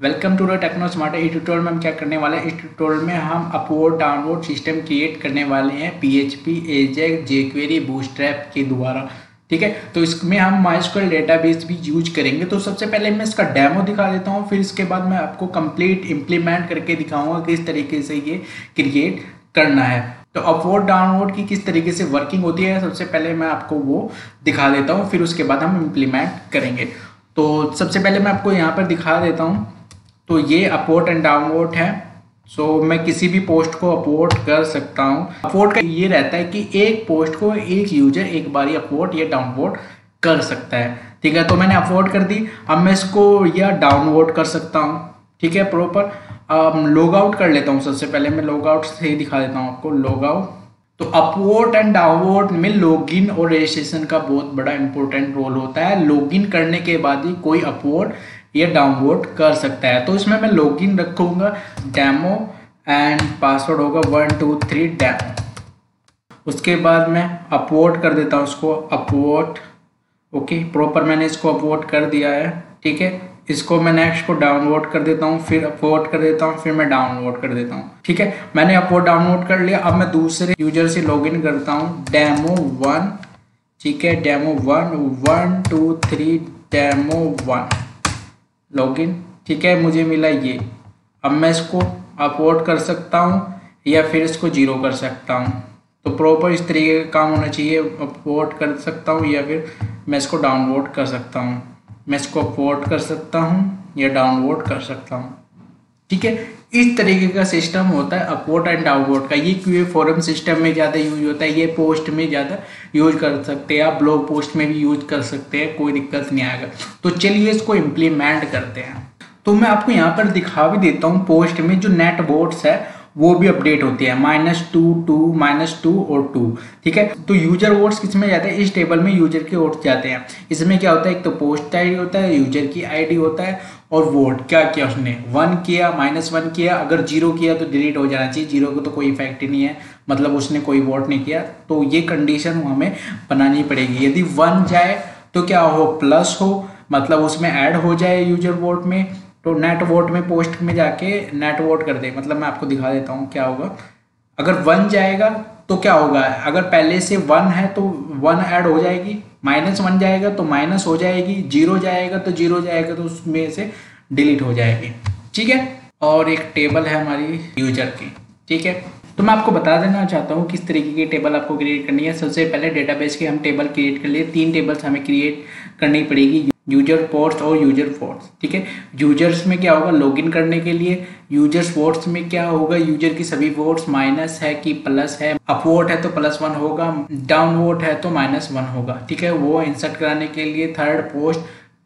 Welcome to the techno smart. इस tutorial में हम क्या करने वाले हैं, इस ट्यूटोरियल में हम अपवर्ड डाउनवर्ड सिस्टम क्रिएट करने वाले हैं PHP, AJAX, jQuery, बूटस्ट्रैप के द्वारा। ठीक है, तो इसमें हम MySQL डेटाबेस भी यूज करेंगे। तो सबसे पहले मैं इसका डेमो दिखा देता हूँ, फिर इसके बाद मैं आपको कंप्लीट इम्प्लीमेंट करके दिखाऊंगा किस तरीके से ये क्रिएट करना है। तो अपवर्ड डाउनवर्ड की किस तरीके से वर्किंग होती है, सबसे पहले मैं आपको वो दिखा देता हूँ, फिर उसके बाद हम इम्प्लीमेंट करेंगे। तो सबसे पहले मैं आपको यहाँ पर दिखा देता हूँ। तो ये अपवर्ड एंड डाउनवर्ड है। सो मैं किसी भी पोस्ट को अपवर्ड कर सकता हूँ। अपवर्ड का ये रहता है कि एक पोस्ट को एक यूजर एक बार अपवर्ड या डाउनवर्ड कर सकता है। ठीक है, तो मैंने अपवर्ड कर दी, अब मैं इसको या डाउनवर्ड कर सकता हूँ। ठीक है, प्रॉपर लॉग आउट कर लेता हूँ। सबसे पहले मैं लॉग आउट से ही दिखा देता हूँ आपको। लॉग आउट, तो अपवर्ड एंड डाउनवर्ड में लॉगिन और रजिस्ट्रेशन का बहुत बड़ा इंपॉर्टेंट रोल होता है। लॉगिन करने के बाद ही कोई अपवर्ड या डाउनवर्ड कर सकता है। तो इसमें मैं लॉगिन रखूंगा डेमो एंड पासवर्ड होगा 1 2 3 डेमो। उसके बाद मैं अपवर्ड कर देता हूँ उसको, अपवर्ड। ओके, प्रॉपर मैंने इसको अपवर्ड कर दिया है। ठीक है, इसको मैं नेक्स्ट को डाउनलोड कर देता हूँ, फिर अपवर्ड कर देता हूँ, फिर मैं डाउनलोड कर देता हूँ। ठीक है, मैंने अपवर्ड डाउनलोड कर लिया। अब मैं दूसरे यूजर से लॉगिन करता हूँ, डेमो 1। ठीक है, डेमो 1 1 2 3 डेमो 1 लॉगिन। ठीक है, मुझे मिला ये। अब मैं इसको अपलोड कर सकता हूँ या फिर इसको 0 कर सकता हूँ। तो प्रॉपर इस तरीके का काम होना चाहिए। अपलोड कर सकता हूँ या फिर मैं इसको डाउनलोड कर सकता हूँ। मैं इसको अपलोड कर सकता हूँ या डाउनलोड कर सकता हूँ। ठीक है, इस तरीके का सिस्टम होता है अपवर्ड एंड डाउनवर्ड का। ये क्यूए फॉरम सिस्टम में ज़्यादा यूज होता है, ये पोस्ट में ज़्यादा यूज कर सकते हैं, आप ब्लॉग पोस्ट में भी यूज कर सकते हैं, कोई दिक्कत नहीं आएगा। तो चलिए इसको इम्प्लीमेंट करते हैं। तो मैं आपको यहाँ पर दिखा भी देता हूँ, पोस्ट में जो नेट बोर्ड्स है वो भी अपडेट होती है, -2 -2 और 2। ठीक है, तो यूजर वोट्स किसमें जाते हैं, इस टेबल में यूजर के वोट्स जाते हैं। इसमें क्या होता है, एक तो पोस्ट आईडी होता है, यूजर की आईडी होता है, और वोट क्या किया उसने, 1 किया, -1 किया। अगर 0 किया तो डिलीट हो जाना चाहिए, 0 को तो कोई इफेक्ट ही नहीं है, मतलब उसने कोई वोट नहीं किया। तो ये कंडीशन हमें बनानी पड़ेगी। यदि 1 जाए तो क्या हो, प्लस हो, मतलब उसमें ऐड हो जाए यूजर वोट में। तो नेट वोट में पोस्ट में जाके नेट वोट कर दे, मतलब मैं आपको दिखा देता हूँ क्या होगा। अगर 1 जाएगा तो क्या होगा, अगर पहले से 1 है तो 1 ऐड हो जाएगी, -1 जाएगा तो माइनस हो जाएगी, 0 जाएगा तो 0 जाएगा, तो उसमें से डिलीट हो जाएगी। ठीक है, और एक टेबल है हमारी यूजर की। ठीक है, तो मैं आपको बता देना चाहता हूँ किस तरीके की टेबल आपको क्रिएट करनी है। सबसे पहले डेटाबेस की हम टेबल क्रिएट कर लिए। 3 टेबल्स हमें क्रिएट करनी पड़ेगी, यूजर पोस्ट और यूजर फोर्स। ठीक है, यूजर्स में क्या होगा, लॉगिन करने के लिए। यूजर्स वोट्स में क्या होगा, यूजर की सभी वोट्स माइनस है कि प्लस है। अपवोट है तो +1 होगा, डाउन वोट है तो -1 होगा। ठीक है, वो इंसर्ट कराने के लिए थर्ड पोस्ट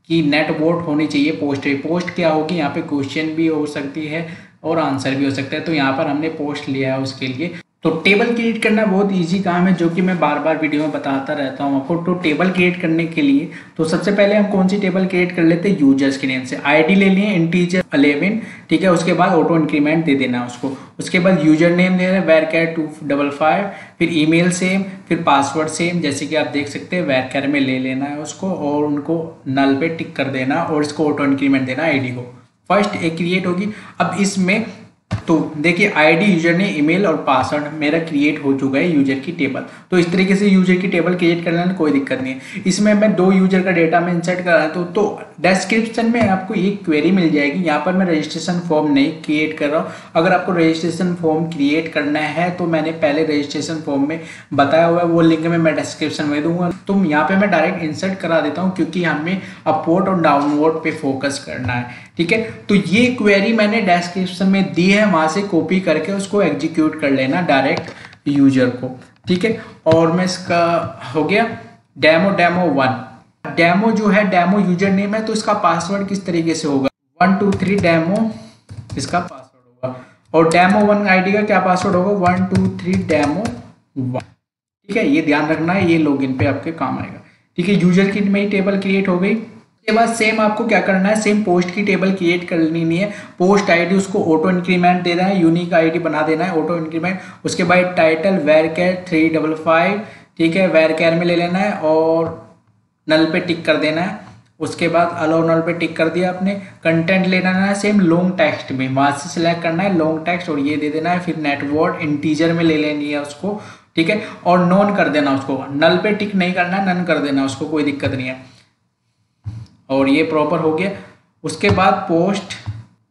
की नेट वोट होनी चाहिए। पोस्ट क्या होगी, यहाँ पे क्वेश्चन भी हो सकती है और आंसर भी हो सकता है। तो यहाँ पर हमने पोस्ट लिया है उसके लिए। तो टेबल क्रिएट करना बहुत इजी काम है, जो कि मैं बार बार वीडियो में बताता रहता हूँ आपको। तो टेबल क्रिएट करने के लिए तो सबसे पहले हम कौन सी टेबल क्रिएट कर लेते हैं, यूजर्स के नेम से। आईडी ले लिए इंटीजर 11। ठीक है, उसके बाद ऑटो इंक्रीमेंट दे देना उसको। उसके बाद यूजर नेम दे देना varchar 255, फिर ईमेल सेम, फिर पासवर्ड सेम, जैसे कि आप देख सकते हैं varchar में ले लेना है उसको, और उनको नल पे टिक कर देना, और इसको ऑटो इंक्रीमेंट देना आईडी को। फर्स्ट एक क्रिएट होगी। अब इसमें तो देखिए आईडी, यूजर ने, ईमेल और पासवर्ड मेरा क्रिएट हो चुका है यूजर की टेबल। तो इस तरीके से यूजर की टेबल क्रिएट करने में कोई दिक्कत नहीं है। इसमें मैं 2 यूजर का डेटा में इंसर्ट कर रहा हूँ। तो डिस्क्रिप्शन में आपको एक क्वेरी मिल जाएगी। यहाँ पर मैं रजिस्ट्रेशन फॉर्म नहीं क्रिएट कर रहा हूँ। अगर आपको रजिस्ट्रेशन फॉर्म क्रिएट करना है तो मैंने पहले रजिस्ट्रेशन फॉर्म में बताया हुआ है, वो लिंक में मैं डिस्क्रिप्शन में दूंगा। तो यहाँ पे मैं डायरेक्ट इंसर्ट करा देता हूँ, क्योंकि हमें अपवर्ड और डाउनवर्ड पे फोकस करना है। ठीक है, तो ये क्वेरी मैंने डिस्क्रिप्शन में दी है, वहां से कॉपी करके उसको एग्जीक्यूट कर लेना डायरेक्ट यूजर को। ठीक है, और मैं इसका हो गया डेमो 1। डेमो जो है, डेमो यूजर नेम है, तो इसका पासवर्ड किस तरीके से होगा, 1 2 3 डेमो इसका पासवर्ड होगा। और डेमो 1 आईडी का क्या पासवर्ड होगा, 1 2 3 डेमो 1। ठीक है, ये ध्यान रखना है, ये लॉगिन पे आपके काम आएगा। ठीक है, यूजर की मेरी टेबल क्रिएट हो गई। उसके बाद सेम आपको क्या करना है, सेम पोस्ट की टेबल क्रिएट कर लेनी है। पोस्ट आईडी उसको ऑटो इंक्रीमेंट देना है, यूनिक आईडी बना देना है, ऑटो इंक्रीमेंट। उसके बाद टाइटल varchar 355। ठीक है, varchar में ले लेना है और नल पे टिक कर देना है। उसके बाद अलाउ नल पे टिक कर दिया आपने। कंटेंट लेना है सेम लॉन्ग टेक्स्ट में, वहां से सिलेक्ट करना है लॉन्ग टेक्स्ट और ये दे देना है, फिर नेट वर्ड इंटीजर में ले लेनी है उसको, ठीक है, और नॉन कर देना उसको, नल पे टिक नहीं करना है, नन कर देना उसको, कोई दिक्कत नहीं है। और ये प्रॉपर हो गया। उसके बाद पोस्ट,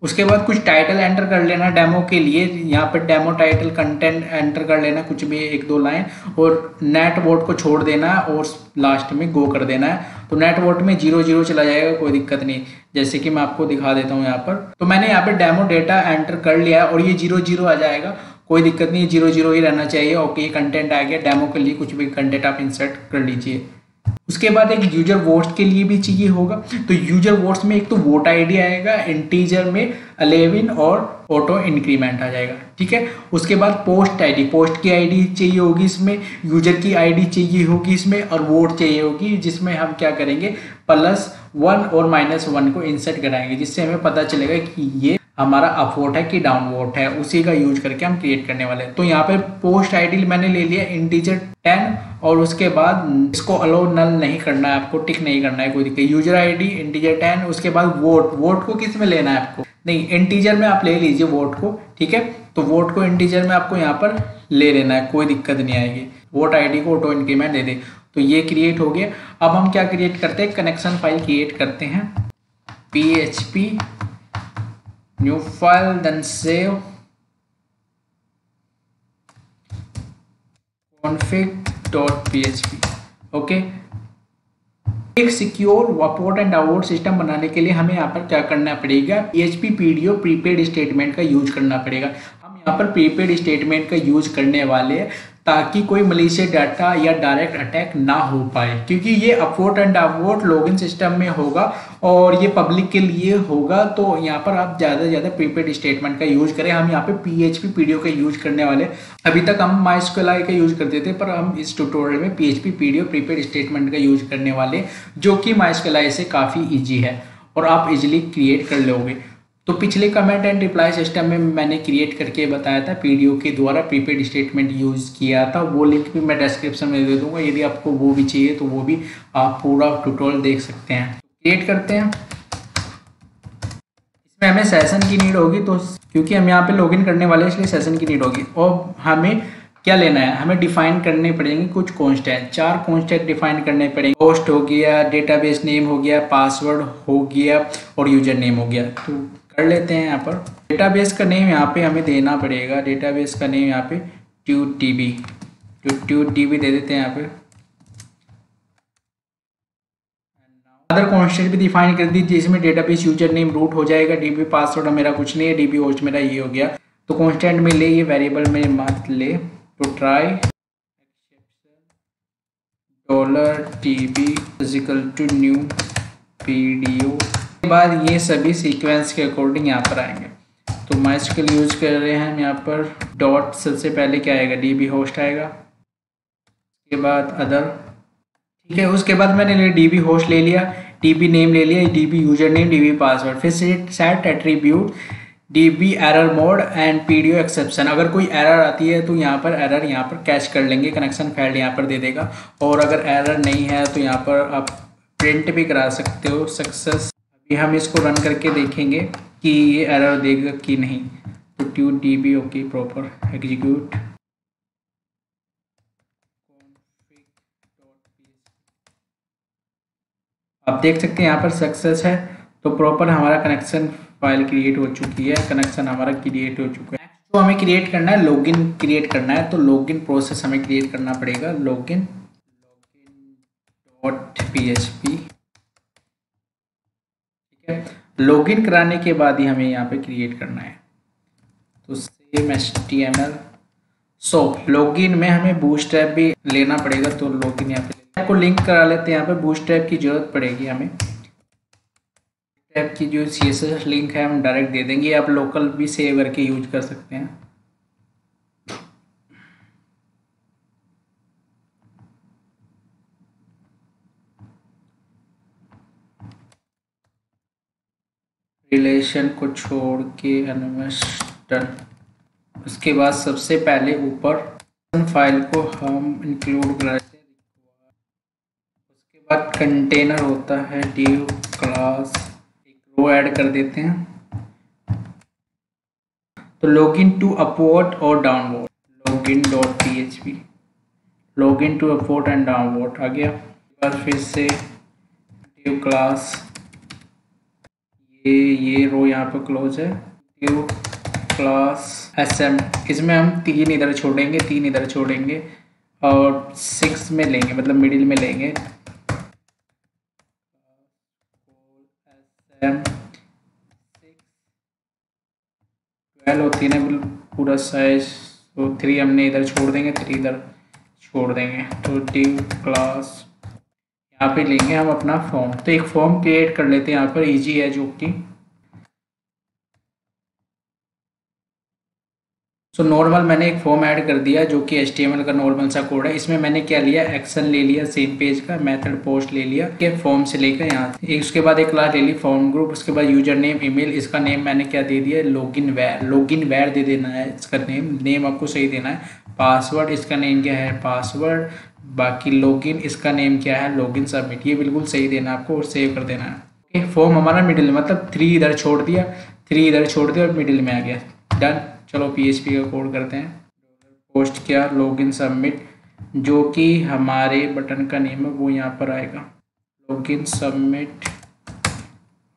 उसके बाद कुछ टाइटल एंटर कर लेना डेमो के लिए, यहाँ पर डेमो टाइटल कंटेंट एंटर कर लेना कुछ भी 1-2 लाइन, और नेट वोट को छोड़ देना है और लास्ट में गो कर देना है। तो नेट वोट में 0-0 चला जाएगा, कोई दिक्कत नहीं। जैसे कि मैं आपको दिखा देता हूँ यहाँ पर, तो मैंने यहाँ पे डेमो डेटा एंटर कर लिया है और ये 0-0 आ जाएगा, कोई दिक्कत नहीं, 0-0 ही रहना चाहिए। ओके, कंटेंट आ गया। डेमो के लिए कुछ भी कंटेंट आप इंसर्ट कर लीजिए। उसके बाद एक यूजर वोट्स के लिए भी चाहिए होगा, तो यूजर वोट्स में एक तो वोट आईडी आएगा, इंटीजर में 11 और ऑटो इंक्रीमेंट आ जाएगा, ठीक है। उसके बाद पोस्ट आईडी, पोस्ट की आईडी चाहिए होगी इसमें, यूजर की आईडी चाहिए होगी इसमें, और वोट चाहिए होगी, जिसमें हम क्या करेंगे +1 और -1 को इंसर्ट कराएंगे, जिससे हमें पता चलेगा कि ये हमारा अप वोट है कि डाउन वोट है, उसी का यूज करके हम क्रिएट करने वाले हैं। तो यहाँ पे पोस्ट आईडी मैंने ले लिया इंटीजर 10, और उसके बाद इसको अलो नल नहीं करना है आपको, टिक नहीं करना है, कोई दिक्कत। यूजर आईडी इंटीजर 10, उसके बाद वोट, वोट को किस में लेना है आपको, नहीं इंटीजर में आप ले लीजिए वोट को, ठीक है। तो वोट को इंटीजर में आपको यहाँ पर ले लेना है, कोई दिक्कत नहीं आएगी। वोट आईडी को ऑटो इंक्रीमेंट दे दे। तो ये क्रिएट हो गया। अब हम क्या क्रिएट करते हैं, कनेक्शन फाइल क्रिएट करते हैं, PHP new file, then save config.php। Okay, एक secure upward and download system बनाने के लिए हमें यहाँ पर क्या करना पड़ेगा, PHP PDO प्रीपेड स्टेटमेंट का यूज करना पड़ेगा। हम यहाँ पर प्रीपेड स्टेटमेंट का यूज करने वाले हैं ताकि कोई मलेशिया डाटा या डायरेक्ट अटैक ना हो पाए, क्योंकि ये upward and download login system में होगा और ये पब्लिक के लिए होगा। तो यहाँ पर आप ज़्यादा से ज़्यादा प्रीपेड स्टेटमेंट का यूज करें। हम यहाँ पे PHP PDO का यूज करने वाले, अभी तक हम MySQL का यूज करते थे, पर हम इस ट्यूटोरियल में PHP PDO प्रीपेड स्टेटमेंट का यूज करने वाले, जो कि MySQL से काफ़ी ईजी है और आप इजिली क्रिएट कर लोगे। तो पिछले कमेंट एंड रिप्लाई सिस्टम में मैंने क्रिएट करके बताया था, PDO के द्वारा प्रीपेड स्टेटमेंट यूज़ किया था, वो लिंक भी मैं डिस्क्रिप्शन में दे दूंगा। यदि आपको वो भी चाहिए तो वो भी आप पूरा ट्यूटोरियल देख सकते हैं। क्रिएट करते हैं, इसमें हमें सेशन की नीड होगी, तो क्योंकि हम यहाँ पे लॉगिन करने वाले हैं इसलिए सेशन की नीड होगी। और हमें क्या लेना है, हमें डिफाइन करने पड़ेंगे कुछ कॉन्स्टेंट, 4 कॉन्स्टेंट डिफाइन करने पड़ेंगे। होस्ट हो गया, डेटाबेस नेम हो गया, पासवर्ड हो गया और यूजर नेम हो गया। तो कर लेते हैं। यहाँ पर डेटाबेस का नेम यहाँ पे हमें देना पड़ेगा, डेटाबेस का नेम यहाँ पे TubeDB, तो TubeDB दे देते हैं यहाँ पे। अदर कॉन्स्टेंट भी डिफाइन कर दीजिए, जिसमें डेटाबेस यूजर नेम रूट हो जाएगा, DB पासवर्ड मेरा कुछ नहीं है, DB होस्ट मेरा ये हो गया। तो कॉन्स्टेंट में ले, ये वेरिएबल में मत ले, तो ट्राई $TB = न्यू PDO के बाद ये सभी सीक्वेंस के अकॉर्डिंग यहाँ पर आएंगे। तो MySQL यूज कर रहे हैं हम यहाँ पर, डॉट सबसे पहले क्या आएगा, DB होस्ट आएगा, उसके बाद अदर, ठीक है। उसके बाद मैंने DB होस्ट ले लिया, DB नेम ले लिया, DB user name, DB password, फिर set attribute, DB error mode and PDO exception. अगर कोई एरर आती है तो यहाँ पर एरर यहाँ पर कैच कर लेंगे, कनेक्शन फेल्ड यहाँ पर दे देगा। और अगर एरर नहीं है तो यहाँ पर आप प्रिंट भी करा सकते हो सक्सेस। अभी हम इसको रन करके देखेंगे कि ये एरर देगा कि नहीं। तो TubeDB ओके, प्रॉपर एग्जीक्यूट, आप देख सकते हैं यहाँ पर सक्सेस है। तो प्रॉपर हमारा कनेक्शन फाइल क्रिएट हो चुकी है, कनेक्शन हमारा क्रिएट हो चुका है। तो हमें क्रिएट करना है, लॉगिन क्रिएट करना है, तो लॉगिन प्रोसेस हमें क्रिएट करना पड़ेगा, login.php, ठीक है। लॉगिन कराने के बाद ही हमें यहाँ पे क्रिएट करना है। तो सेम HTML, सो लॉगिन में हमें बूटस्ट्रैप भी लेना पड़ेगा, तो लॉगिन यहाँ पे आपको लिंक करा लेते हैं। यहाँ पे बूटस्ट्रैप की जरूरत पड़ेगी हमें, बूटस्ट्रैप की जो CSS लिंक है हम डायरेक्ट दे देंगे, आप लोकल भी सेव करके यूज कर सकते हैं। रिलेशन को छोड़ के एनिमेशन, उसके बाद सबसे पहले ऊपर फाइल को हम इंक्लूड कराते हैं, उसके बाद कंटेनर होता है div क्लास, एक रो ऐड कर देते हैं। तो लॉगिन टू अपवर्ड और downward, login dot php, login to upward and downward आ गया। बाद फिर से div क्लास, ये रो यहाँ पर क्लोज है, div क्लास sm, इसमें हम 3 इधर छोड़ेंगे, 3 इधर छोड़ेंगे और 6 में लेंगे, मतलब मिडिल में लेंगे। sm 12 होती है ना पूरा साइज, तो 3 हमने इधर छोड़ देंगे, 3 इधर छोड़ देंगे। तो div क्लास यहाँ पे लेंगे हम अपना फॉर्म। तो एक फॉर्म क्रिएट कर लेते हैं यहाँ पर, इजी है जो कि। सो नॉर्मल मैंने एक फॉर्म ऐड कर दिया जो कि HTML का नॉर्मल सा कोड है। इसमें मैंने क्या लिया, एक्शन ले लिया, सेम पेज का मेथड पोस्ट ले लिया के फॉर्म से लेकर यहाँ, उसके बाद एक क्लास ले ली फॉर्म ग्रुप, उसके बाद यूजर नेम ईमेल, इसका नेम मैंने क्या दे दिया, लॉगिन वेयर दे देना है इसका नेम आपको सही देना है। पासवर्ड, इसका नेम क्या है पासवर्ड, बाकी लॉगिन, इसका नेम क्या है लॉगिन सबमिट, ये बिल्कुल सही देना है आपको और सेव कर देना है। फॉर्म हमारा मिडिल में, मतलब 3 इधर छोड़ दिया, 3 इधर छोड़ दिया और मिडिल में आ गया, डन। चलो PHP का कोड करते हैं। पोस्ट किया, लॉगिन सबमिट, जो कि हमारे बटन का नेम है वो यहाँ पर आएगा, लॉगिन सबमिट।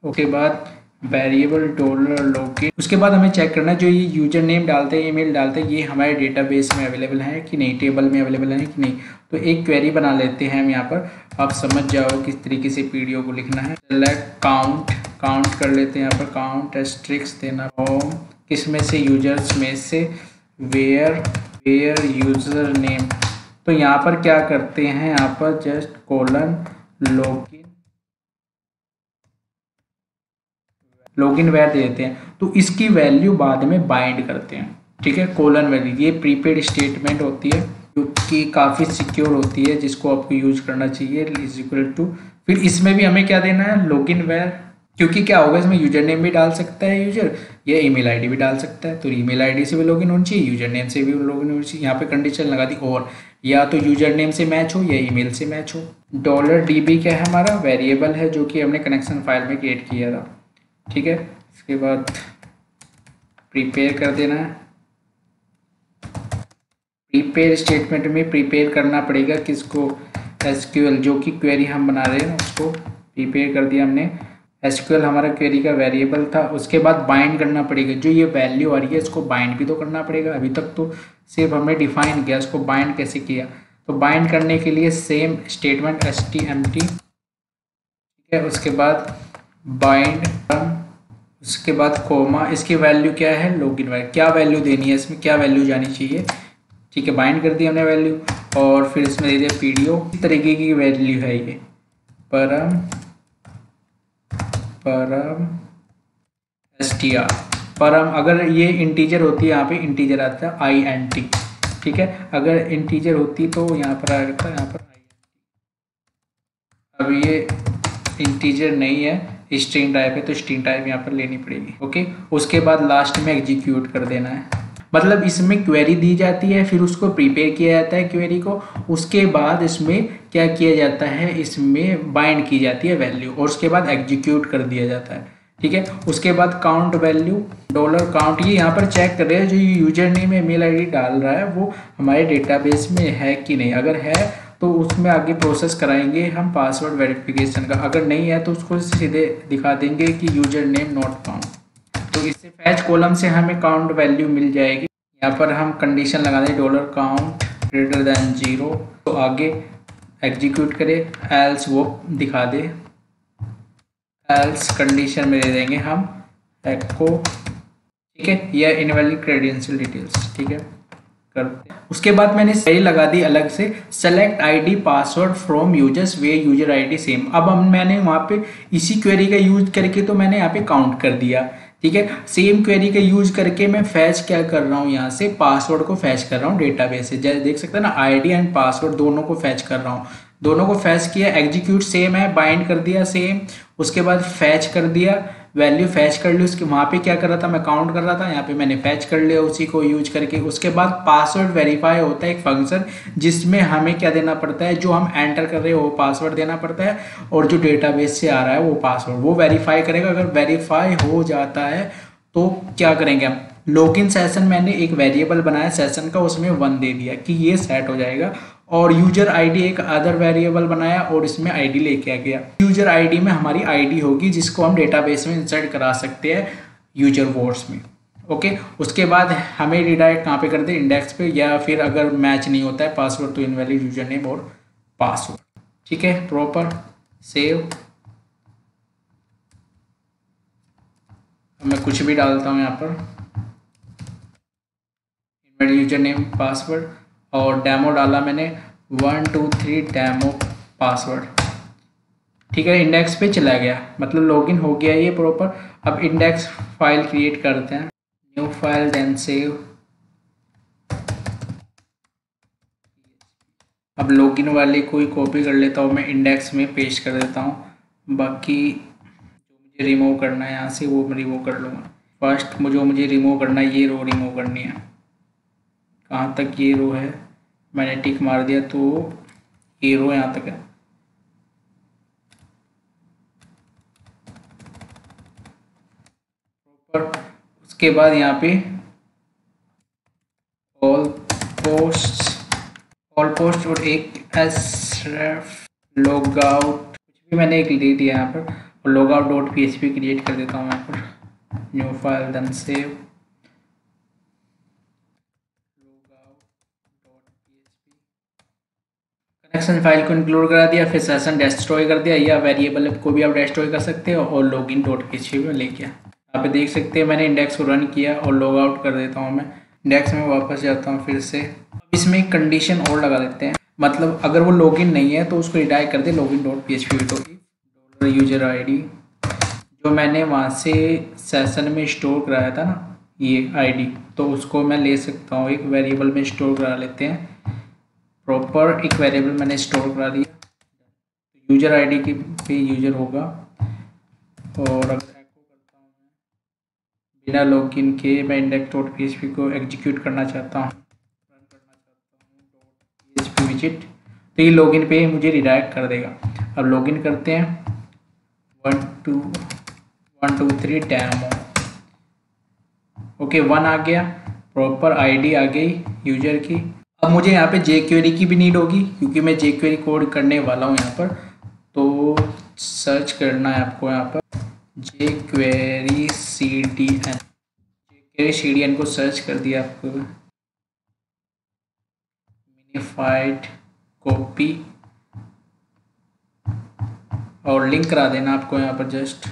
उसके बाद वेरिएबल $लॉगिन, उसके बाद हमें चेक करना है जो ये यूजर नेम डालते हैं, ईमेल डालते हैं, ये हमारे डेटाबेस में अवेलेबल है कि नहीं, टेबल में अवेलेबल है कि नहीं। तो एक क्वेरी बना लेते हैं हम यहाँ पर, आप समझ जाओ किस तरीके से पीडीओ को लिखना है। सेलेक्ट काउंट कर लेते हैं यहाँ पर, काउंट एस्ट्रिक्स देना, होम किस में से, यूजर्स में से, वेयर यूजर नेम। तो यहाँ पर क्या करते हैं, यहाँ पर जस्ट लॉगिन वेयर दे देते हैं। तो इसकी वैल्यू बाद में बाइंड करते हैं, ठीक है, कोलन वैल्यू। ये प्रीपेड स्टेटमेंट होती है जो कि काफ़ी सिक्योर होती है, जिसको आपको यूज करना चाहिए। इज इक्वल टू, फिर इसमें भी हमें क्या देना है, लॉगिन वेयर, क्योंकि क्या होगा इसमें यूजर नेम भी डाल सकता है यूजर, या ईमेल आईडी भी डाल सकता है। तो ईमेल आईडी से भी लॉगिन होनी चाहिए, यूजर नेम से भी लॉगिन होनी चाहिए। यहाँ पे कंडीशन लगा दी, और या तो यूजर नेम से मैच हो या ईमेल से मैच हो। $DB क्या है, हमारा वेरिएबल है जो कि हमने कनेक्शन फाइल में क्रिएट किया था, ठीक है। इसके बाद प्रिपेयर कर देना है। प्रिपेयर स्टेटमेंट में प्रिपेयर करना पड़ेगा किसको, SQL, जो कि क्वेरी हम बना रहे हैं उसको प्रिपेयर कर दिया हमने। SQL हमारा क्वेरी का वेरिएबल था। उसके बाद बाइंड करना पड़ेगा, जो ये वैल्यू आ रही है इसको बाइंड भी तो करना पड़ेगा। अभी तक तो सिर्फ हमने डिफाइन किया, इसको बाइंड कैसे किया। तो बाइंड करने के लिए सेम स्टेटमेंट HTML, ठीक है। उसके बाद बाइंड, उसके बाद कोमा, इसकी वैल्यू क्या है, लॉगिन वेयर, क्या वैल्यू देनी है इसमें, क्या वैल्यू जानी चाहिए, ठीक है। बाइंड कर दी हमने वैल्यू, और फिर इसमें दे दिया पीडीओ, इस तरीके की वैल्यू है ये, परम str, परम। अगर ये इंटीजर होती है, यहाँ पे इंटीजर आता है INT, ठीक है। अगर इंटीजर होती तो यहाँ पर आएगा, यहाँ पर अब ये इंटीजर नहीं है, स्ट्रिंग टाइप है, तो स्ट्रिंग टाइप यहाँ पर लेनी पड़ेगी, ओके। उसके बाद लास्ट में एग्जीक्यूट कर देना है, मतलब इसमें क्वेरी दी जाती है, फिर उसको प्रिपेयर किया जाता है क्वेरी को, उसके बाद इसमें क्या किया जाता है, इसमें बाइंड की जाती है वैल्यू, और उसके बाद एग्जीक्यूट कर दिया जाता है, ठीक है। उसके बाद काउंट वैल्यू, $काउंट, ये यहाँ पर चेक कर रहे हैं जो यूजर नेम ईमेल आईडी डाल रहा है वो हमारे डेटाबेस में है कि नहीं। अगर है तो उसमें आगे प्रोसेस कराएंगे हम पासवर्ड वेरिफिकेशन का, अगर नहीं है तो उसको सीधे दिखा देंगे कि यूजर नेम नॉट फाउंड। तो इससे फैच कॉलम से हमें काउंट वैल्यू मिल जाएगी। यहाँ पर हम कंडीशन लगा दें $काउंट ग्रेटर देन 0, तो आगे एग्जीक्यूट करे, एल्स वो दिखा दे, एल्स कंडीशन में दे देंगे हम एको, ठीक है, या इनवैलिड क्रेडेंशियल डिटेल्स, ठीक है, करते हैं। उसके बाद मैंने सही लगा दी अलग से, select ID password from users way user ID same. अब मैंने वहाँ पे इसी क्वेरी का यूज करके तो मैंने यहाँ पे काउंट कर दिया, ठीक है। सेम क्वेरी का यूज करके मैं फैच क्या कर रहा हूँ, यहाँ से पासवर्ड को फैच कर रहा हूँ डेटाबेस से, जैसे देख सकते हैं ना, आईडी एंड पासवर्ड दोनों को फैच कर रहा हूँ, दोनों को फैच किया। एग्जीक्यूट सेम है, बाइंड कर दिया सेम, उसके बाद फैच कर दिया, वैल्यू फैच कर ली उसके, वहाँ पे क्या कर रहा था मैं काउंट कर रहा था, यहाँ पे मैंने फैच कर लिया उसी को यूज करके। उसके बाद पासवर्ड वेरीफाई होता है एक फंक्शन जिसमें हमें क्या देना पड़ता है, जो हम एंटर कर रहे हैं वो पासवर्ड देना पड़ता है और जो डेटाबेस से आ रहा है वो पासवर्ड वो वेरीफाई करेगा। अगर वेरीफाई हो जाता है तो क्या करेंगे हम, लॉगिन सेशन मैंने एक वेरिएबल बनाया सेशन का, उसमें 1 दे दिया कि ये सेट हो जाएगा। और यूजर आईडी एक अदर वेरिएबल बनाया और इसमें आईडी लेके आ गया। यूजर आईडी में हमारी आईडी होगी जिसको हम डेटाबेस में इंसर्ट करा सकते हैं यूजर वॉर्ड्स में। ओके, उसके बाद हमें रिडायरेक्ट कहाँ पे कर दे, इंडेक्स पे, या फिर अगर मैच नहीं होता है पासवर्ड तो इनवैलिड यूजर नेम और पासवर्ड। ठीक है, प्रॉपर सेव। मैं कुछ भी डालता हूँ यहाँ पर, इनवैलिड यूजर नेम पासवर्ड, और डेमो डाला मैंने 1 2 3 डेमो पासवर्ड। ठीक है, इंडेक्स पे चला गया, मतलब लॉगिन हो गया ये प्रॉपर। अब इंडेक्स फाइल क्रिएट करते हैं, न्यू फाइल देन सेव। अब लॉगिन वाले को ही कॉपी कर लेता हूँ मैं, इंडेक्स में पेस्ट कर देता हूँ। बाकी जो मुझे रिमूव करना है यहाँ से वो मैं रिमूव कर लूँगा। फर्स्ट मुझे रिमूव करना है, ये रो रिमूव करनी है। कहाँ तक ये रो है, मैंने टिक मार दिया तो ये रो यहाँ तक है। उसके बाद यहाँ पे ऑल पोस्ट और एक एसरेफ लॉग आउट, कुछ भी मैंने एक दे दिया यहाँ पर, और log out dot PHP create कर देता हूँ यहाँ पर, new file then save. Connection file को इंक्लूड करा दिया, फिर सेशन डिस्ट्रॉय कर दिया, या वेरिएबल को भी आप डिस्ट्रॉय कर सकते हो, और लॉगिन डॉट PHP में ले गया। यहाँ पे देख सकते हैं मैंने इंडेक्स को रन किया और लॉग आउट कर देता हूँ मैं। इंडेक्स में वापस जाता हूँ फिर से। अब इसमें एक कंडीशन और लगा देते हैं, मतलब अगर वो लॉगिन नहीं है तो उसको रिडायरेक्ट कर दे लॉगिन डॉट PHP तो यूजर ID जो मैंने वहाँ से सेशन में स्टोर कराया था ना ये ID, तो उसको मैं ले सकता हूँ, एक वेरिएबल में स्टोर करा लेते हैं। प्रॉपर एक वेरिएबल मैंने स्टोर करा दिया, यूजर ID के पे यूजर होगा। और अगर एको करता हूँ मैं बिना लॉगिन के, मैं इंडेक्स डॉट PHP को एग्जीक्यूट करना चाहता हूँ, रन करना चाहता हूँ .php विजिट, तो ये लॉगिन पे मुझे रिडायरेक्ट कर देगा। अब लॉगिन करते हैं, 1 2 3 डेमो। ओके, 1 आ गया, प्रॉपर ID आ गई यूजर की। अब मुझे यहाँ पे jQuery की भी नीड होगी क्योंकि मैं jQuery कोड करने वाला हूँ यहाँ पर। तो सर्च करना है आपको यहाँ पर jQuery CDN को सर्च कर दिया आपको, मिनिफाइड कॉपी और लिंक करा देना आपको यहाँ पर, जस्ट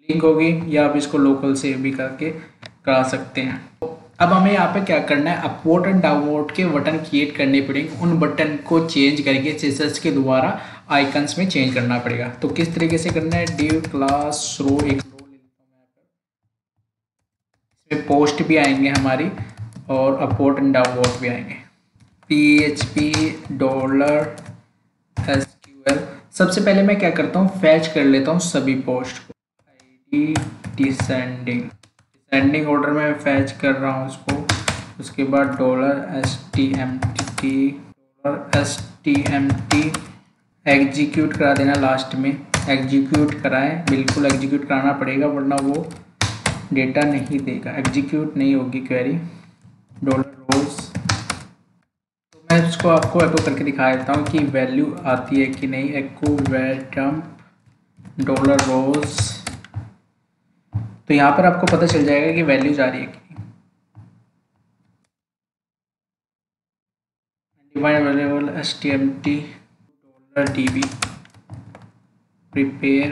लिंक होगी, या आप इसको लोकल सेव भी करके करा सकते हैं। अब हमें यहाँ पे क्या करना है, अपलोड एंड डाउनलोड के बटन क्रिएट करने पड़ेंगे, उन बटन को चेंज करके CSS के द्वारा आइकन्स में चेंज करना पड़ेगा। तो किस तरीके से करना है, div क्लास रो, एक रो ले लेता हूँ मैं, इसमें पोस्ट भी आएंगे हमारी और अपलोड एंड डाउनलोड भी आएंगे। PHP $SQL। सबसे पहले मैं क्या करता हूँ, फैच कर लेता हूँ सभी पोस्ट को, डिसेंडिंग ऑर्डर में फैच कर रहा हूँ उसको। उसके बाद $STMT एग्जीक्यूट करा देना, लास्ट में एग्जीक्यूट कराएं, बिल्कुल एग्जीक्यूट कराना पड़ेगा वरना वो डेटा नहीं देगा, एग्जीक्यूट नहीं होगी क्वेरी। $rows, तो मैं उसको आपको एको करके दिखा देता हूँ कि वैल्यू आती है कि नहीं। एको वेलकम $rows, तो यहाँ पर आपको पता चल जाएगा कि वैल्यूज आ रही है कि available HTMT $db prepare.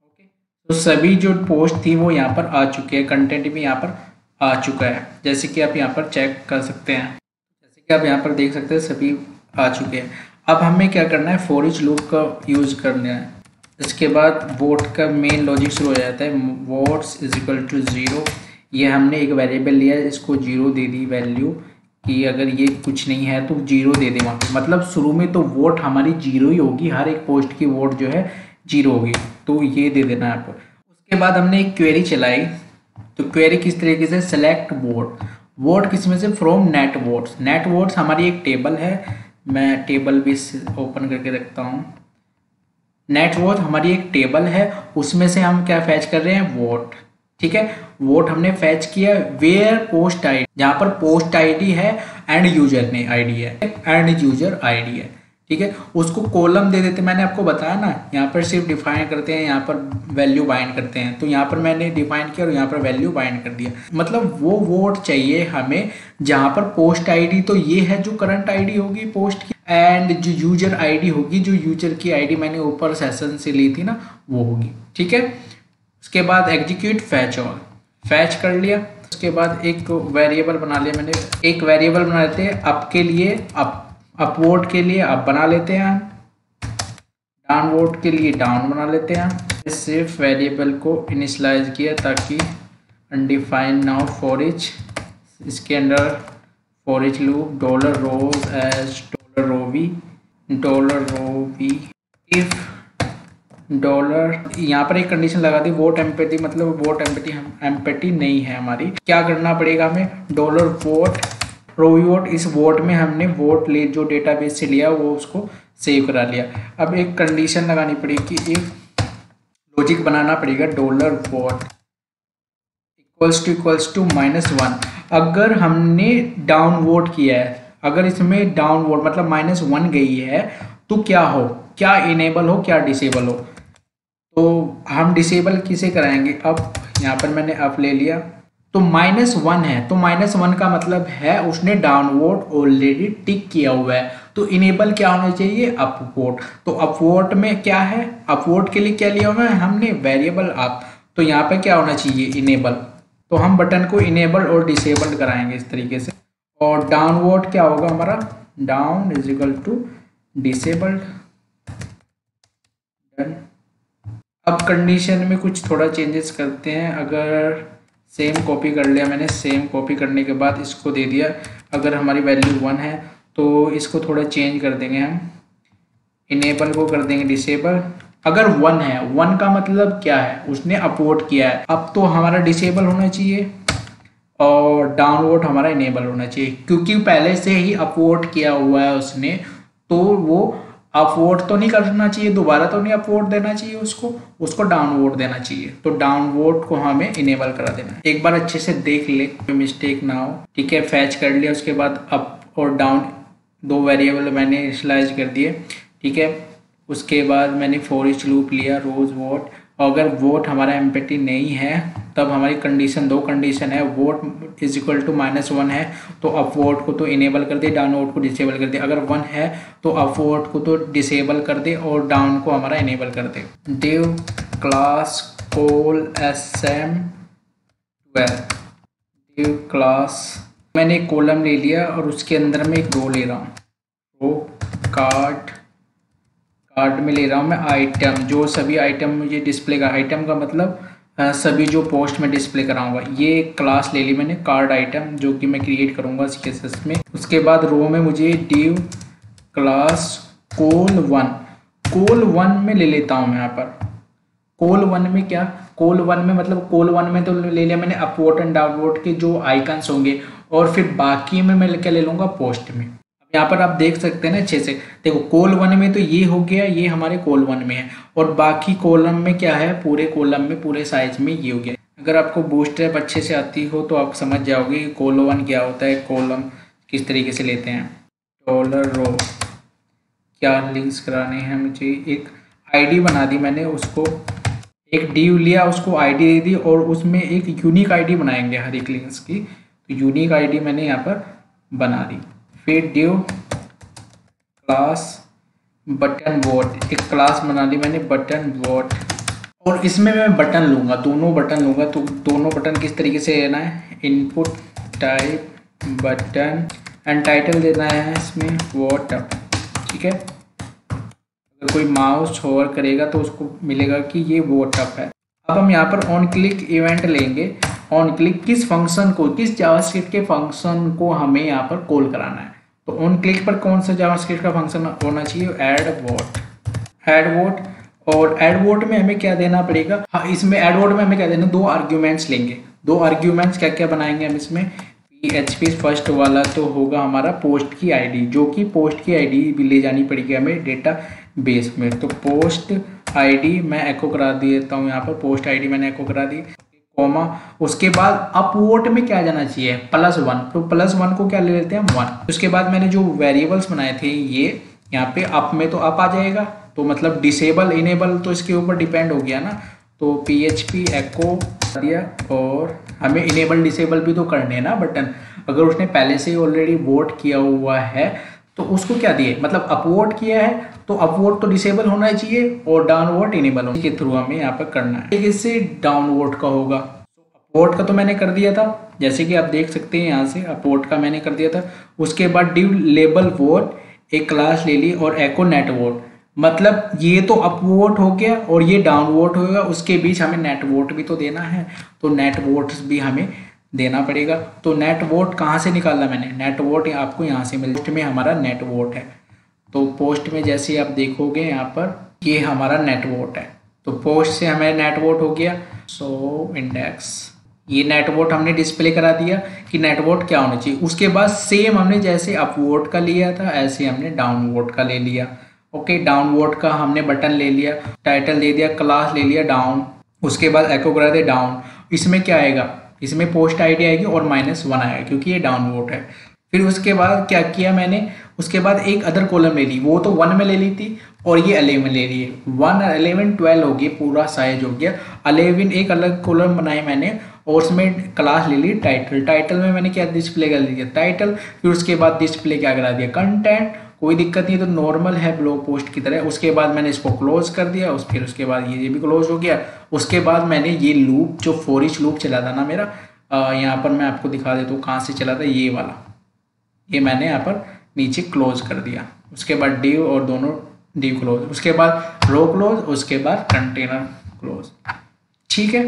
Okay, तो सभी जो पोस्ट थी वो यहाँ पर आ चुके हैं, कंटेंट भी यहाँ पर आ चुका है, जैसे कि आप यहाँ पर चेक कर सकते हैं, जैसे कि आप यहाँ पर देख सकते हैं सभी आ चुके हैं। अब हमें क्या करना है, फॉर ईच लूप का यूज़ करना है। इसके बाद वोट का मेन लॉजिक शुरू हो जाता है, वोट्स इज इक्वल टू 0। ये हमने एक वेरिएबल लिया है, इसको 0 दे दी वैल्यू कि अगर ये कुछ नहीं है तो 0 दे दे वहाँ पे, मतलब शुरू में तो वोट हमारी 0 ही होगी, हर एक पोस्ट की वोट जो है 0 होगी, तो ये दे देना है आपको। उसके बाद हमने एक क्वेरी चलाई, तो क्वेरी किस तरीके से, सेलेक्ट वोट, वोट किस में से, from net votes. Net votes हमारी एक टेबल है, मैं टेबल भी ओपन करके रखता हूँ। नेट वोट हमारी एक टेबल है, उसमें से हम क्या फैच कर रहे हैं, वोट। ठीक है, वोट हमने फैच किया वेयर पोस्ट आईडी, जहां पर पोस्ट आईडी है एंड यूजर ने आईडी है, एंड यूजर आईडी है। ठीक है, उसको कॉलम दे देते, मैंने आपको बताया ना, यहाँ पर सिर्फ डिफाइन करते हैं, यहाँ पर वैल्यू बाइंड करते हैं, तो यहाँ पर मैंने डिफाइन किया और यहाँ पर वैल्यू बाइंड कर दिया। मतलब वो वोट चाहिए हमें जहाँ पर पोस्ट आईडी तो ये है जो करंट आईडी होगी पोस्ट की, एंड जो यूजर आईडी होगी, जो यूजर की आईडी मैंने ऊपर सेशन से ली थी ना, वो होगी। ठीक है, उसके बाद एग्जीक्यूट फैच ऑल, फैच कर लिया। उसके बाद एक वेरिएबल बना लिया मैंने, एक वेरिएबल बना लेते हैं अप के लिए, अपवोट के लिए अप बना लेते हैं, डाउनवोट के लिए डाउन बना लेते हैं। सिर्फ वेरिएबल को इनिशियलाइज किया ताकि अनडिफाइन नाउ फॉर ईच, इसके अंदर for each loop dollar rows as dollar row if dollar, यहाँ पर एक कंडीशन लगा दी, वोट एम्पैथी, मतलब वोट एम्पैथी नहीं है हमारी। क्या करना पड़ेगा हमें, डॉलर वोट रोवी वोट, इस वोट में हमने वोट ले जो डेटाबेस से लिया वो उसको सेव करा लिया। अब एक कंडीशन लगानी पड़ेगी, इफ लॉजिक बनाना पड़ेगा, डॉलर वोट इक्वल्स टू -1, अगर हमने डाउन वोट किया है, अगर इसमें डाउन वोट मतलब -1 गई है तो क्या हो, क्या इनेबल हो क्या डिसेबल हो, तो हम डिसेबल किसे कराएंगे। अब यहाँ पर मैंने अप ले लिया तो -1 है, तो -1 का मतलब है उसने डाउन वोट ऑलरेडी टिक किया हुआ है, तो इनेबल क्या होना चाहिए, अप वोट। तो अप वोट में क्या है, अप वोट के लिए क्या लिया हुआ है हमने, वेरिएबल अप, तो यहाँ पे क्या होना चाहिए, इनेबल, तो हम बटन को इनेबल और डिसेबल कराएंगे इस तरीके से। और डाउन वोट क्या होगा हमारा, down is equal to disabled. अब कंडीशन में कुछ थोड़ा चेंजेस करते हैं, अगर सेम कॉपी कर लिया मैंने, सेम कॉपी करने के बाद इसको दे दिया, अगर हमारी वैल्यू 1 है तो इसको थोड़ा चेंज कर देंगे हम, इनेबल को कर देंगे डिसेबल। अगर 1 है, 1 का मतलब क्या है, उसने अपवोट किया है, अब तो हमारा डिसेबल होना चाहिए और डाउनवोट हमारा इनेबल होना चाहिए, क्योंकि पहले से ही अपवोट किया हुआ है उसने, तो वो अपवोट तो नहीं करना चाहिए, दोबारा तो नहीं अपवोट देना चाहिए उसको डाउनवोट देना चाहिए, तो डाउनवोट को हमें इनेबल करा देना है। एक बार अच्छे से देख ले, मिस्टेक ना हो। ठीक है, फैच कर लिया, उसके बाद अप और डाउन दो वेरिएबल मैंने इनिशियलाइज कर दिए। ठीक है, उसके बाद मैंने फॉर ईच लूप लिया, रोज वोट, अगर वोट हमारा एम्पटी नहीं है तब हमारी कंडीशन, दो कंडीशन है, वोट इज इक्वल टू -1 है तो अप वोट को तो इनेबल कर दे, डाउन वोट को डिसेबल कर दे, अगर 1 है तो अप वोट को तो डिसेबल कर दे और डाउन को हमारा इनेबल कर दे। Div class col sm12, div class, मैंने एक कॉलम ले लिया और उसके अंदर में एक रो ले रहा हूँ, रो कार्ड में ले रहा हूँ मैं आइटम, जो सभी आइटम मुझे डिस्प्ले का, आइटम का मतलब सभी जो पोस्ट में डिस्प्ले कराऊंगा। ये एक क्लास ले ली मैंने कार्ड आइटम, जो कि मैं क्रिएट करूंगा CSS में। उसके बाद रो में मुझे डिव क्लास कॉल वन में ले लेता हूँ मैं। यहाँ पर कॉल वन में क्या, कॉल वन में मतलब कॉल वन में तो ले लिया मैंने अपवोट एंड डाउनवोट के जो आइकन्स होंगे, और फिर बाकी में मैं क्या ले लूँगा, पोस्ट में। यहाँ पर आप देख सकते हैं ना अच्छे से, देखो कॉल वन में तो ये हो गया, ये हमारे कॉल वन में है, और बाकी कॉलम में क्या है, पूरे कॉलम में पूरे साइज में ये हो गया। अगर आपको बूटस्ट्रैप अच्छे से आती हो तो आप समझ जाओगे कि कॉल वन क्या होता है, कॉलम किस तरीके से लेते हैं। डॉलर रो क्या लिंक्स कराने हैं मुझे, एक आईडी बना दी मैंने, उसको एक डिव लिया, उसको आईडी दे दी, और उसमें एक यूनिक आईडी बनाएंगे हर एक लिंक्स की, तो यूनिक आईडी मैंने यहाँ पर बना दी। फिर डिव क्लास बटन वोट, एक क्लास बना ली मैंने बटन वोट, और इसमें मैं बटन लूँगा, दोनों बटन लूँगा। तो दोनों बटन किस तरीके से लेना है, input type button and title देना है इसमें वोट अप। ठीक है, अगर कोई माउस होवर करेगा तो उसको मिलेगा कि ये वोट अप है। अब हम यहाँ पर ऑन क्लिक इवेंट लेंगे, ऑन क्लिक किस फंक्शन को, किस जावास्क्रिप्ट के फंक्शन को हमें यहाँ पर कॉल कराना है। तो ऑन क्लिक पर कौन सा जावास्क्रिप्ट का फंक्शन होना चाहिए, ऐड वोट। और ऐड वोट में हमें क्या देना पड़ेगा, हाँ इसमें ऐड वोट में हमें क्या देना, 2 आर्ग्यूमेंट्स लेंगे। 2 आर्ग्यूमेंट्स क्या क्या बनाएंगे हम इसमें, PHP फर्स्ट वाला तो होगा हमारा पोस्ट की आईडी, जो कि पोस्ट की आईडी भी ले जानी पड़ेगी हमें डेटा बेस में। तो पोस्ट आईडी मैं एको करा देता हूँ, यहाँ पर पोस्ट आईडी मैंने एको करा दी, कॉमा। उसके बाद अपवोट में क्या जाना चाहिए, +1। तो +1 को क्या ले लेते हैं, 1। उसके बाद मैंने जो वेरिएबल्स बनाए थे ये यहाँ पे अप में तो अप आ जाएगा, तो मतलब डिसेबल इनेबल तो इसके ऊपर डिपेंड हो गया ना। तो PHP एको दिया, और हमें इनेबल डिसेबल भी तो करने हैं ना बटन। अगर उसने पहले से ही ऑलरेडी वोट किया हुआ है तो उसको क्या दिए, मतलब अपवोट किया है तो अपवोट तो डिसेबल होना चाहिए और डाउनवोट इनेबल होने के थ्रू हमें यहाँ पर करना है। इससे डाउनवोट का होगा, अपवोट का तो मैंने कर दिया था, जैसे कि आप देख सकते हैं यहाँ से अपवोट का मैंने कर दिया था। उसके बाद div लेबल वोट एक क्लास ले ली और एको नेट वोट, मतलब ये तो अपवोट हो गया और ये डाउनवोट होगा, उसके बीच हमें नेट वोट भी तो देना है, तो नेट वोट्स भी हमें देना पड़ेगा। तो नेट वोट कहाँ से निकाला मैंने, नेट वोट आपको यहाँ से मिल, पोस्ट में हमारा नेट वोट है। तो पोस्ट में जैसे आप देखोगे यहाँ पर ये हमारा नेट वोट है, तो पोस्ट से हमें नेट वोट हो गया। सो इंडेक्स, ये नेट वोट हमने डिस्प्ले करा दिया कि नेट वोट क्या होना चाहिए। उसके बाद सेम हमने जैसे अपवोट का लिया था ऐसे हमने डाउन वोट का ले लिया। ओके, डाउन वोट का हमने बटन ले लिया, टाइटल दे दिया, क्लास ले लिया डाउन, उसके बाद एको करा दे डाउन। इसमें क्या आएगा, इसमें पोस्ट आईडी आएगी और -1 आएगा क्योंकि ये डाउन वोट है। फिर उसके बाद क्या किया मैंने, उसके बाद एक अदर कॉलम ले ली, वो तो 1 में ले ली थी और ये 11 ले ली है। 1 11 12 हो गया, पूरा साइज हो गया 11। एक अलग कॉलम बनाई मैंने और उसमें क्लास ले ली टाइटल। टाइटल में मैंने क्या डिस्प्ले कर दिया, टाइटल। फिर उसके बाद डिस्प्ले क्या करा दिया, कंटेंट। कोई दिक्कत नहीं, तो नॉर्मल है ब्लॉग पोस्ट की तरह। उसके बाद मैंने इसको क्लोज कर दिया, फिर उसके बाद ये भी क्लोज हो गया। उसके बाद मैंने ये लूप जो फॉर ईच लूप चला था ना मेरा, यहाँ पर मैं आपको दिखा देता हूँ कहाँ से चला था, ये वाला, ये मैंने यहाँ पर नीचे क्लोज कर दिया। उसके बाद डिव और दोनों डिव क्लोज, उसके बाद रो क्लोज, उसके बाद कंटेनर क्लोज। ठीक है,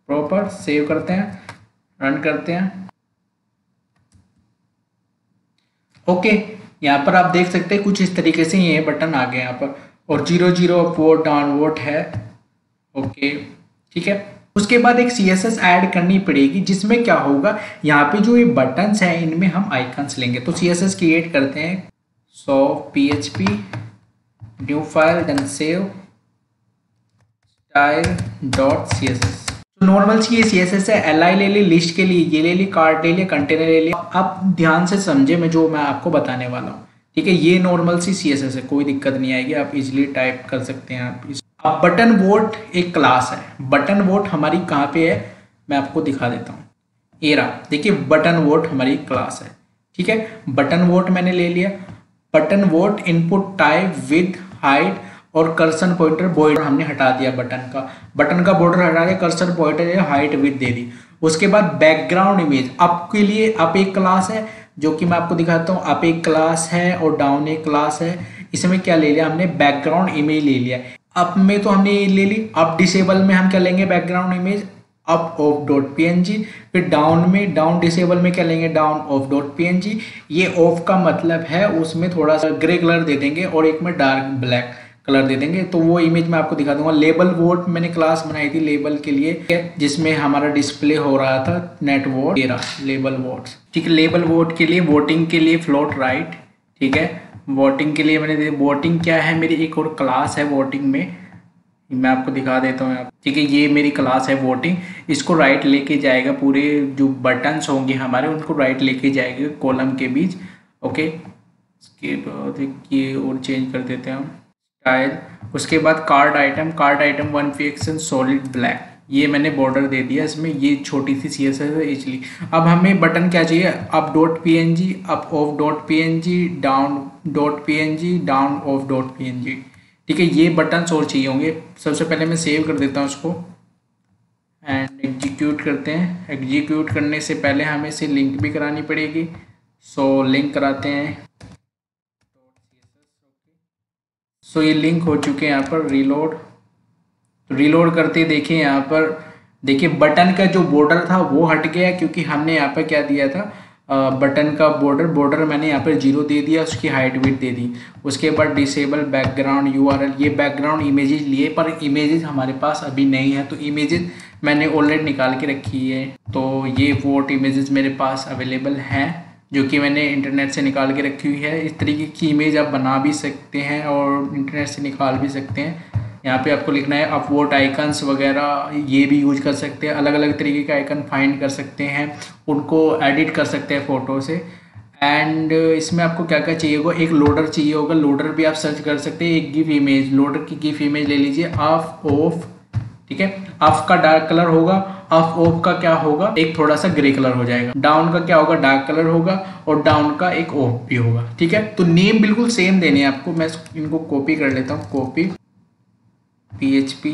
प्रॉपर सेव करते हैं, रन करते हैं। ओके, यहाँ पर आप देख सकते हैं कुछ इस तरीके से ये बटन आ गए यहाँ पर, और 0 अपवोट डाउनवोट है। ओके ठीक है। उसके बाद एक CSS ऐड करनी पड़ेगी, जिसमें क्या होगा, यहाँ पे जो ये बटन्स हैं इनमें हम आइकन्स लेंगे। तो CSS क्रिएट करते हैं। So PHP new file, then save style.css। Normal सी ये CSS है, li ले ली, लिस्ट के लिए ये ले ली, कार्ड ले लिया, कंटेनर ले लिया। आप ध्यान से समझे मैं जो मैं आपको बताने वाला हूँ, ठीक है। ये नॉर्मल सी CSS है, कोई दिक्कत नहीं आएगी, आप इजीली टाइप कर सकते हैं आप। अब बटन वोट एक क्लास है, बटन वोट हमारी कहाँ पे है मैं आपको दिखा देता हूँ। ये रहा, देखिए बटन वोट हमारी क्लास है, ठीक है। बटन वोट मैंने ले लिया। Button vote input type with height और कर्सर पॉइंटर बॉर्डर हमने हटा दिया, बटन का बॉर्डर हटा दिया, कर्सर पॉइंटर हाइट विद दे दी। उसके बाद बैकग्राउंड इमेज अप के लिए अप एक क्लास है, जो कि मैं आपको दिखाता हूँ। अप एक क्लास है और डाउन एक क्लास है। इसमें क्या ले लिया हमने, बैकग्राउंड इमेज ले लिया। अप में तो हमने ये ले ली, अप डिसेबल में हम क्या लेंगे, background image up of dot png। फिर डाउन में, डाउन डिसेबल में क्या लेंगे, डाउन ऑफ डॉट png। ये ऑफ का मतलब है उसमें थोड़ा सा ग्रे कलर दे देंगे और एक में डार्क ब्लैक कलर दे देंगे। तो वो इमेज मैं आपको दिखा दूंगा। लेबल वोट मैंने क्लास बनाई थी लेबल के लिए, जिसमें हमारा डिस्प्ले हो रहा था नेट वोट, ये रहा लेबल वोट्स, ठीक है। लेबल वोट के लिए, वोटिंग के लिए फ्लोट राइट, ठीक है। वोटिंग के लिए मैंने, वोटिंग क्या है, मेरी एक और क्लास है वोटिंग में, मैं आपको दिखा देता हूँ, ठीक है। ये मेरी क्लास है वोटिंग, इसको राइट लेके जाएगा, पूरे जो बटन्स होंगे हमारे उनको राइट लेके जाएगा कॉलम के बीच। ओके, इसके बाद ये और चेंज कर देते हैं हम स्टाइल। उसके बाद card item 1 pixel solid black, ये मैंने बॉर्डर दे दिया इसमें। ये छोटी सी CSS है इसलिए। अब हमें बटन क्या चाहिए, up dot png, up of dot png, down dot png, down of dot png, ठीक है। ये बटन और चाहिए होंगे। सबसे पहले मैं सेव कर देता हूँ उसको एंड एग्जीक्यूट करते हैं। एग्जीक्यूट करने से पहले हमें इसे लिंक भी करानी पड़ेगी। सो लिंक कराते हैं। सो ये लिंक हो चुके हैं यहाँ पर। रीलोड, तो रीलोड करते देखिए यहाँ पर देखिए बटन का जो बॉर्डर था वो हट गया, क्योंकि हमने यहाँ पे क्या दिया था, बटन का बॉर्डर मैंने यहाँ पर 0 दे दिया, उसकी हाइट विड्थ दे दी। उसके बाद डिसेबल बैकग्राउंड URL, ये बैकग्राउंड इमेजेस लिए, पर इमेजेस हमारे पास अभी नहीं है, तो इमेजेस मैंने ऑलरेडी निकाल के रखी है। तो ये वोट इमेजेस मेरे पास अवेलेबल हैं, जो कि मैंने इंटरनेट से निकाल के रखी हुई है। इस तरीके की इमेज आप बना भी सकते हैं और इंटरनेट से निकाल भी सकते हैं। यहाँ पे आपको लिखना है अपवोट आइकन्स वगैरह, ये भी यूज कर सकते हैं। अलग अलग तरीके के आइकन फाइंड कर सकते हैं, उनको एडिट कर सकते हैं फ़ोटो से। एंड इसमें आपको क्या क्या चाहिए होगा, एक लोडर चाहिए होगा, लोडर भी आप सर्च कर सकते हैं। एक गिफ इमेज, लोडर की गिफ इमेज ले लीजिए, ऑफ, ठीक है। ऑफ का डार्क कलर होगा, ऑफ का क्या होगा, एक थोड़ा सा ग्रे कलर हो जाएगा। डाउन का क्या होगा, डार्क कलर होगा, और डाउन का एक ऑफ भी होगा, ठीक है। तो नेम बिल्कुल सेम देने हैं आपको। मैं इनको कॉपी कर लेता हूँ, कॉपी PHP,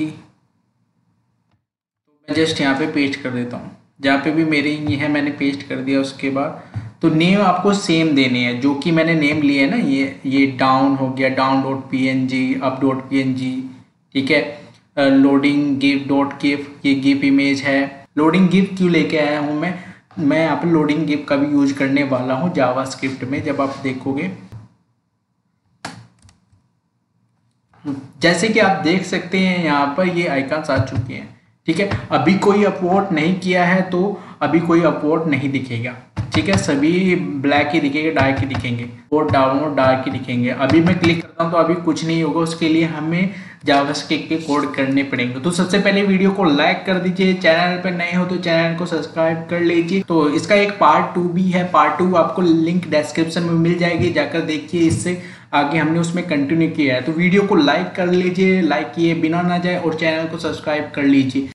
तो मैं जस्ट यहाँ पे पेस्ट कर देता हूँ। जहाँ पे भी मेरे ये है मैंने पेस्ट कर दिया। उसके बाद तो नेम आपको सेम देने हैं, जो कि मैंने नेम लिए है ना, ये डाउन हो गया, down.png, up.png, ठीक है। लोडिंग गिफ, ये गिफ इमेज है। लोडिंग गिफ क्यों लेके आया हूँ मैं यहाँ पे लोडिंग गिफ का भी यूज करने वाला हूँ जावास्क्रिप्ट में, जब आप देखोगे। जैसे कि आप देख सकते हैं यहाँ पर ये आइकन्स आ चुके हैं, ठीक है। अभी कोई अपलोड नहीं किया है तो अभी कोई अपलोड नहीं दिखेगा, ठीक है। सभी ब्लैक ही दिखेंगे, डार्क ही दिखेंगे, और डाउनलोड डार्क ही दिखेंगे। अभी मैं क्लिक करता हूँ तो अभी कुछ नहीं होगा, उसके लिए हमें जावास्क्रिप्ट के कोड करने पड़ेंगे। तो सबसे पहले वीडियो को लाइक कर दीजिए, चैनल पर नए हो तो चैनल को सब्सक्राइब कर लीजिए। तो इसका एक पार्ट 2 भी है, पार्ट 2 आपको लिंक डिस्क्रिप्शन में मिल जाएगी, जाकर देखिए। इससे आगे हमने उसमें कंटिन्यू किया है। तो वीडियो को लाइक कर लीजिए, लाइक किए बिना ना जाए, और चैनल को सब्सक्राइब कर लीजिए।